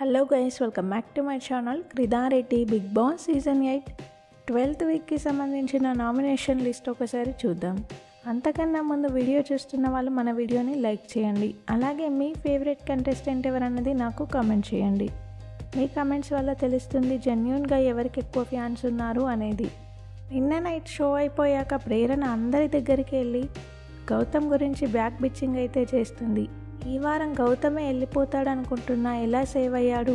Hello guys, welcome back to my channel. క్రిదారెడ్డి Bigg Boss season 8 12th వీక్కి సంబంధించిన nomination list ఒకసారి చూద్దాం. అంతకన్నా ముందు వీడియో చూస్తున్న వాళ్ళు మన వీడియోని లైక్ చేయండి. అలాగే మీ ఫేవరెట్ కంటెస్టెంట్ ఎవరన్నది నాకు కామెంట్ చేయండి. మీ కామెంట్స్ వల్ల తెలుస్తుంది జెన్యూన్గా ఎవరికి ఎక్కువ ఫ్యాన్స్ ఉన్నారు అనేది. నిన్న నైట్ షో అయిపోయాక ప్రేరణ అందరి దగ్గరికి వెళ్ళి గౌతమ్ గురించి బ్యాక్ బిచ్చింగ్ అయితే చేస్తుంది. ఈ వారం గౌతమే వెళ్ళిపోతాడు అనుకుంటున్నా, ఎలా సేవ్ అయ్యాడు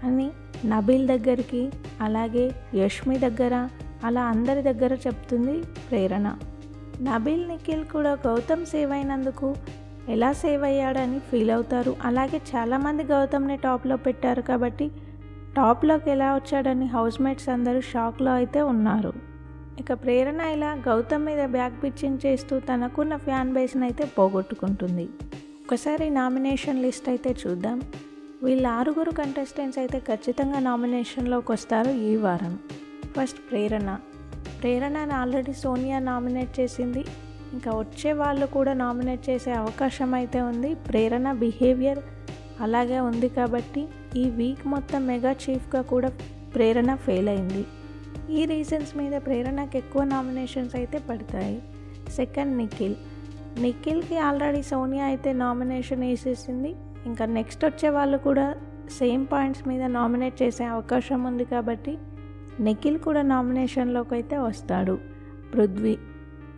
అని నబీల్ దగ్గరికి, అలాగే యష్మి దగ్గర, అలా అందరి దగ్గర చెప్తుంది ప్రేరణ. నబీల్, నిఖిల్ కూడా గౌతమ్ సేవ్ అయినందుకు ఎలా సేవ్ అయ్యాడని ఫీల్ అవుతారు. అలాగే చాలామంది గౌతమ్ని టాప్లో పెట్టారు కాబట్టి టాప్లోకి ఎలా వచ్చాడని హౌస్మేట్స్ అందరూ షాక్లో అయితే ఉన్నారు. ఇక ప్రేరణ ఇలా గౌతమ్ మీద బ్యాక్ పిచ్చింగ్ చేస్తూ తనకున్న ఫ్యాన్ బేస్ని అయితే పోగొట్టుకుంటుంది. ఒకసారి నామినేషన్ లిస్ట్ అయితే చూద్దాం. వీళ్ళ 6 కంటెస్టెంట్స్ అయితే ఖచ్చితంగా నామినేషన్లోకి వస్తారు ఈ వారం. ఫస్ట్ ప్రేరణని ఆల్రెడీ సోనియా నామినేట్ చేసింది. ఇంకా వచ్చే వాళ్ళు కూడా నామినేట్ చేసే అవకాశం అయితే ఉంది. ప్రేరణ బిహేవియర్ అలాగే ఉంది కాబట్టి ఈ వీక్ మొత్తం మెగా చీఫ్గా కూడా ప్రేరణ ఫెయిల్ అయింది. ఈ రీజన్స్ మీద ప్రేరణకి ఎక్కువ నామినేషన్స్ అయితే పడతాయి. సెకండ్ నిఖిల్కి ఆల్రెడీ సోనియా అయితే నామినేషన్ వేసేసింది. ఇంకా నెక్స్ట్ వచ్చే వాళ్ళు కూడా సేమ్ పాయింట్స్ మీద నామినేట్ చేసే అవకాశం ఉంది కాబట్టి నిఖిల్ కూడా నామినేషన్లోకి అయితే వస్తాడు.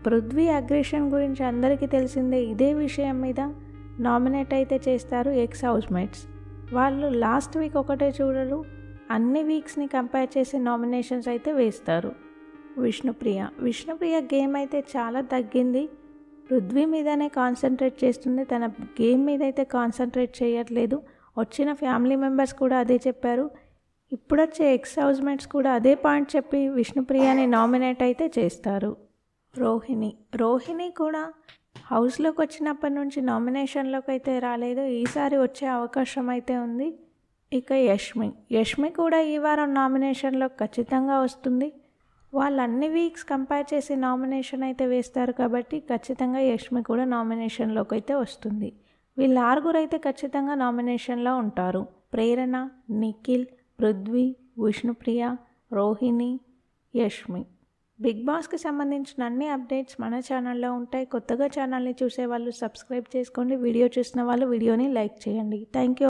పృథ్వీ అగ్రెషన్ గురించి అందరికీ తెలిసిందే. ఇదే విషయం మీద నామినేట్ అయితే చేస్తారు ఎక్స్ హౌస్మేట్స్. వాళ్ళు లాస్ట్ వీక్ ఒకటే చూడరు, అన్ని వీక్స్ని కంపేర్ చేసి నామినేషన్స్ అయితే వేస్తారు. విష్ణుప్రియ గేమ్ అయితే చాలా తగ్గింది. పృథ్వీ మీదనే కాన్సన్ట్రేట్ చేస్తుంది, తన గేమ్ మీద అయితే కాన్సన్ట్రేట్ చేయట్లేదు. వచ్చిన ఫ్యామిలీ మెంబర్స్ కూడా అదే చెప్పారు. ఇప్పుడు వచ్చే ఎక్స్ హౌస్మేట్స్ కూడా అదే పాయింట్ చెప్పి విష్ణుప్రియని నామినేట్ అయితే చేస్తారు. రోహిణి కూడా హౌస్లోకి వచ్చినప్పటి నుంచి నామినేషన్లోకి అయితే రాలేదు. ఈసారి వచ్చే అవకాశం అయితే ఉంది. ఇక యష్మి కూడా ఈ వారం నామినేషన్లో ఖచ్చితంగా వస్తుంది. వాళ్ళు అన్ని వీక్స్ కంపేర్ చేసి నామినేషన్ అయితే వేస్తారు కాబట్టి ఖచ్చితంగా యష్మి కూడా నామినేషన్లోకి అయితే వస్తుంది. వీళ్ళ 6 అయితే ఖచ్చితంగా నామినేషన్లో ఉంటారు. ప్రేరణ, నిఖిల్, పృథ్వీ, విష్ణుప్రియ, రోహిణి, యష్మి. బిగ్ బాస్కి సంబంధించిన అన్ని అప్డేట్స్ మన ఛానల్లో ఉంటాయి. కొత్తగా ఛానల్ని చూసే వాళ్ళు సబ్స్క్రైబ్ చేసుకోండి. వీడియో చూసిన వాళ్ళు వీడియోని లైక్ చేయండి. Thank you.